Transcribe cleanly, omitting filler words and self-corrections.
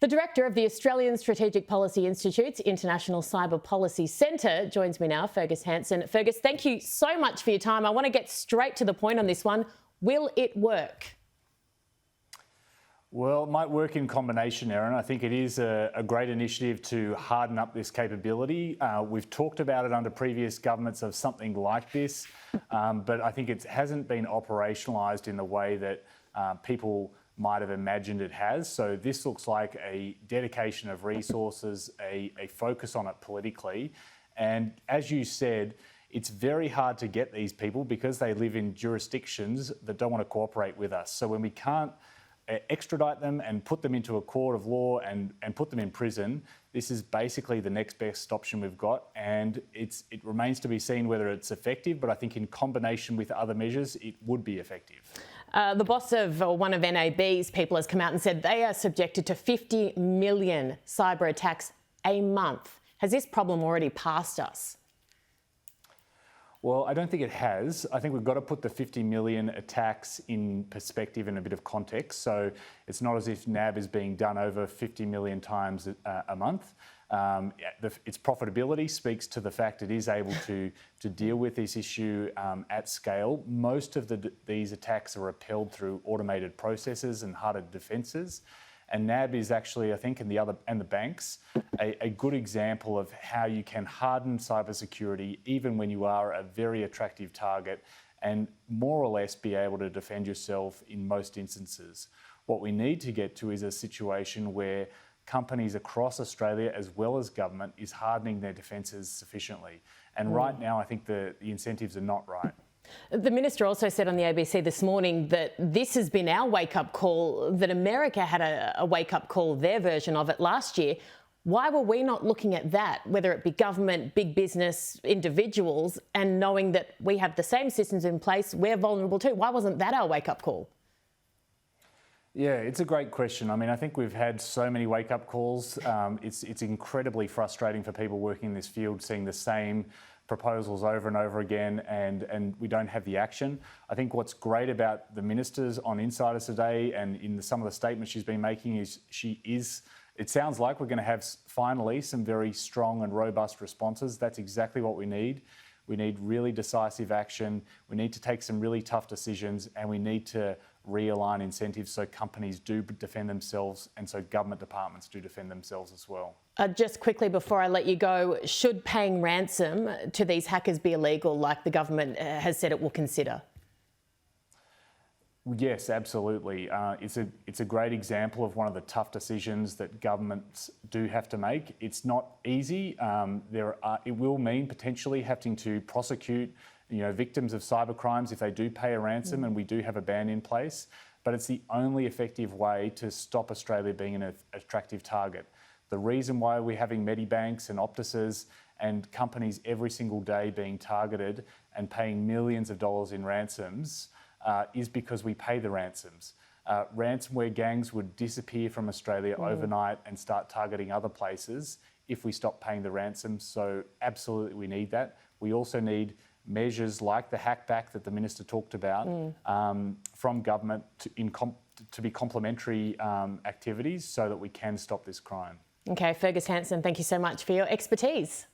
The director of the Australian Strategic Policy Institute's International Cyber Policy Centre joins me now, Fergus Hanson. Fergus, thank you so much for your time. I want to get straight to the point on this one. Will it work? Well, it might work in combination, Erin. I think it is a great initiative to harden up this capability. We've talked about it under previous governments of something like this, but I think it hasn't been operationalised in the way that people might have imagined it has. So this looks like a dedication of resources, a focus on it politically. And as you said, it's very hard to get these people because they live in jurisdictions that don't want to cooperate with us. So when we can't extradite them and put them into a court of law and put them in prison, this is basically the next best option we've got, and it remains to be seen whether it's effective, but I think in combination with other measures it would be effective. The boss of one of NAB's people has come out and said they are subjected to 50 million cyber attacks a month. Has this problem already passed us? Well, I don't think it has. I think we've got to put the 50 million attacks in perspective and a bit of context. So it's not as if NAB is being done over 50 million times a month. Its profitability speaks to the fact it is able to deal with this issue at scale. Most of these attacks are repelled through automated processes and hardened defences. And NAB is actually, I think, and the banks, a good example of how you can harden cybersecurity even when you are a very attractive target and more or less be able to defend yourself in most instances. What we need to get to is a situation where companies across Australia as well as government is hardening their defences sufficiently. And right now I think the incentives are not right. The Minister also said on the ABC this morning that this has been our wake-up call, that America had a wake-up call, their version of it last year. Why were we not looking at that, whether it be government, big business, individuals, and knowing that we have the same systems in place, we're vulnerable too? Why wasn't that our wake-up call? Yeah, it's a great question. I mean, I think we've had so many wake-up calls. It's incredibly frustrating for people working in this field, seeing the same proposals over and over again, and we don't have the action. I think what's great about the ministers on Insiders today and in some of the statements she's been making is it sounds like we're going to have finally some very strong and robust responses. That's exactly what we need. We need really decisive action. We need to take some really tough decisions, and we need to realign incentives so companies do defend themselves and so government departments do defend themselves as well. Just quickly before I let you go, should paying ransom to these hackers be illegal like the government has said it will consider? Yes, absolutely. It's a great example of one of the tough decisions that governments do have to make. It's not easy. It will mean potentially having to prosecute victims of cyber crimes if they do pay a ransom, and we do have a ban in place. But it's the only effective way to stop Australia being an attractive target. The reason why we're having Medibanks and Optuses and companies every single day being targeted and paying millions of dollars in ransoms is because we pay the ransoms. Ransomware gangs would disappear from Australia overnight and start targeting other places if we stop paying the ransoms. So absolutely we need that. We also need measures like the hackback that the Minister talked about from government to be complementary activities so that we can stop this crime. Okay, Fergus Hanson, thank you so much for your expertise.